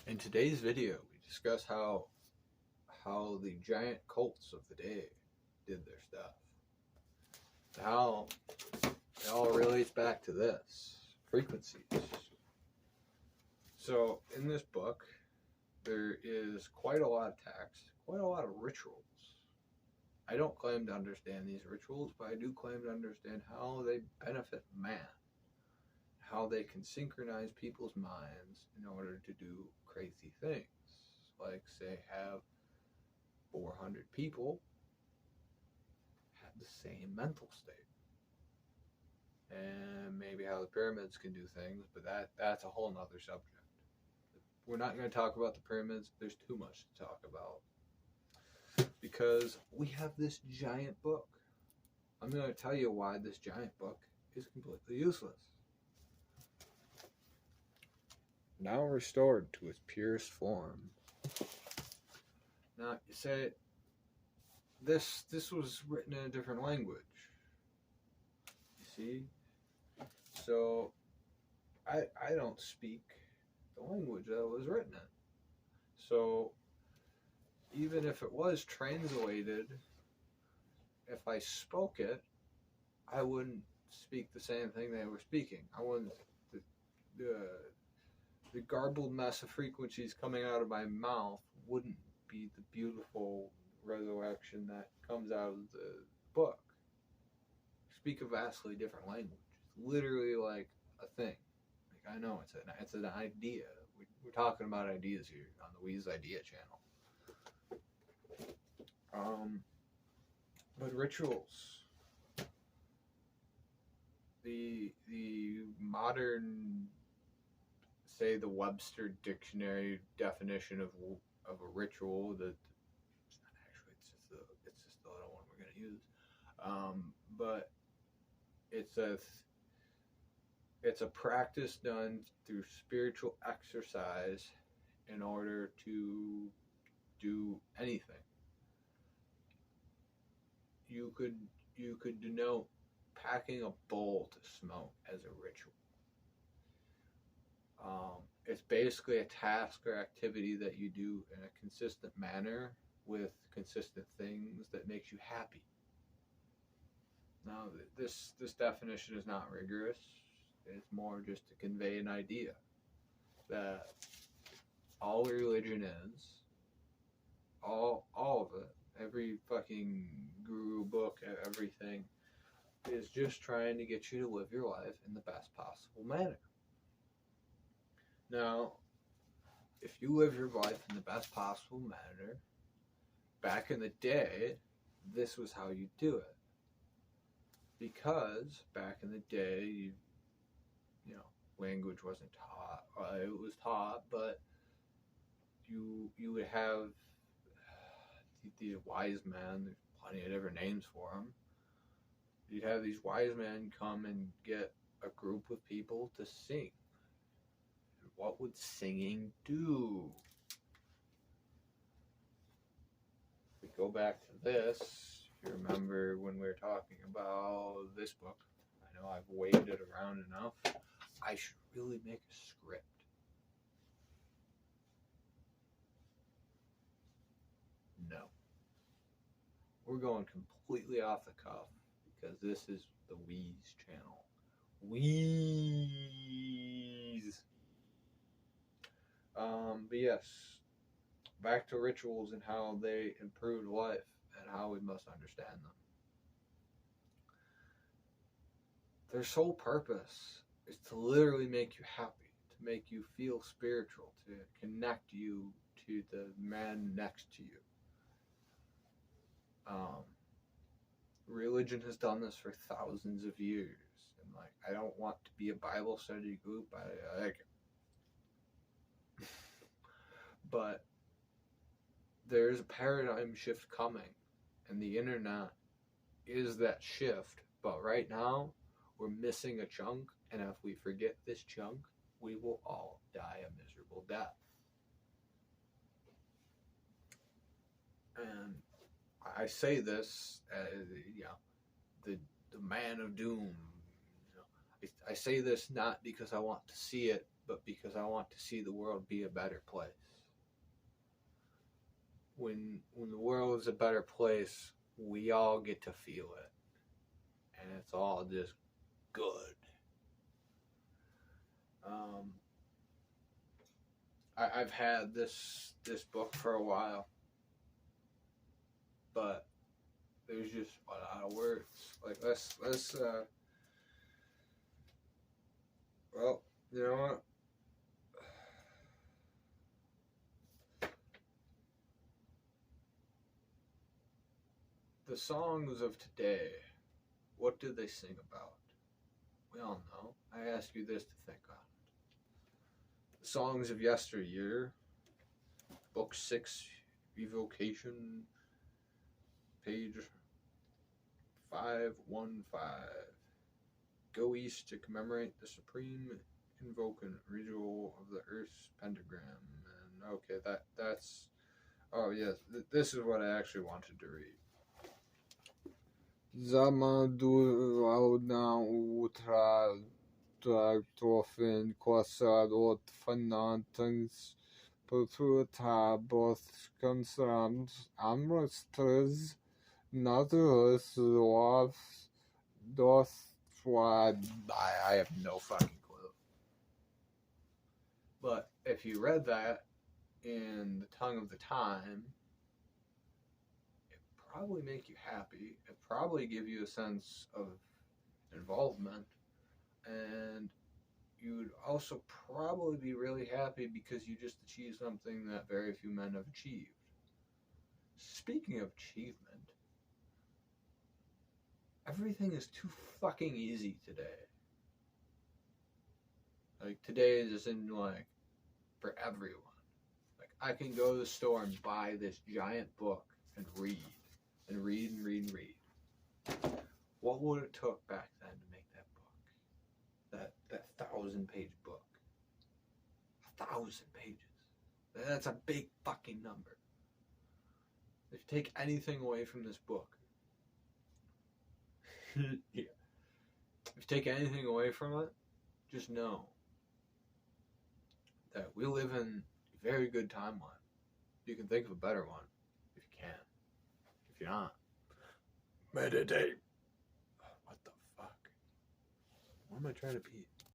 In today's video, we discuss how the giant cults of the day did their stuff. How it all relates back to this frequencies. So in this book, there is quite a lot of text, quite a lot of rituals. I don't claim to understand these rituals, but I do claim to understand how they benefit man, how they can synchronize people's minds in order to do crazy things. Like, say, have 400 people have the same mental state. And maybe how the pyramids can do things, but that's a whole nother subject. We're not going to talk about the pyramids. There's too much to talk about. Because we have this giant book. I'm going to tell you why this giant book is completely useless. Now restored to its purest form. Now, you say, this was written in a different language. You see? So, I don't speak the language that it was written in. So, even if it was translated, if I spoke it, I wouldn't speak the same thing they were speaking. I wouldn't, the garbled mess of frequencies coming out of my mouth wouldn't be the beautiful resurrection that comes out of the book. Speak a vastly different language. It's literally like a thing. Like, I know it's an idea. We're talking about ideas here on the Wee's Idea channel. But rituals. The modern, say, the Webster Dictionary definition of a ritual, that it's not actually, it's just the little one we're going to use, but it's a practice done through spiritual exercise in order to do anything. You could denote packing a bowl to smoke as a ritual. It's basically a task or activity that you do in a consistent manner with consistent things that makes you happy. Now, this definition is not rigorous. It's more just to convey an idea that all religion is, all of it, every fucking guru book, everything, is just trying to get you to live your life in the best possible manner. Now, if you live your life in the best possible manner, back in the day, this was how you do it. Because back in the day, you know, language wasn't taught. It was taught, but you would have the wise men. There's plenty of different names for them. You'd have these wise men come and get a group of people to sing. And what would singing do? If we go back to this, if you remember when we were talking about this book, I know I've waved it around enough. I should really make a script. No. We're going completely off the cuff because this is the Wee's channel. Wee's. But yes, back to rituals and how they improved life and how we must understand them. Their sole purpose is to literally make you happy, to make you feel spiritual, to connect you to the man next to you. Religion has done this for thousands of years. And like, I don't want to be a Bible study group. I like it. But there's a paradigm shift coming, and the internet is that shift. But right now, we're missing a chunk, and if we forget this chunk, we will all die a miserable death. And I say this as, the man of doom. I say this not because I want to see it but because I want to see the world be a better place. When the world is a better place, we all get to feel it. And it's all just good. I've had this book for a while, but there's just a lot of words. Like let's well, you know what? The songs of today, what do they sing about? We all know. I ask you this to think on. The songs of yesteryear, Book 6, Evocation, page 515. Go east to commemorate the supreme invoking ritual of the Earth's pentagram. And okay, that's. Oh yes, this is what I actually wanted to read. Zamanduauna utra traktofen quasarot fanantans perfuta both consams amrostres naturus doth I have no fucking clue. But if you read that in the tongue of the time, probably make you happy. It probably give you a sense of involvement, and you would also probably be really happy because you just achieved something that very few men have achieved. Speaking of achievement, everything is too fucking easy today. Like today is in like for everyone. Like I can go to the store and buy this giant book and read. And read and read and read. What would it took back then to make that book? That 1,000-page book. 1,000 pages. That's a big fucking number. If you take anything away from this book, yeah. If you take anything away from it, just know that we live in a very good timeline. You can think of a better one if you can. If you're not, meditate. What the fuck? What am I trying to be?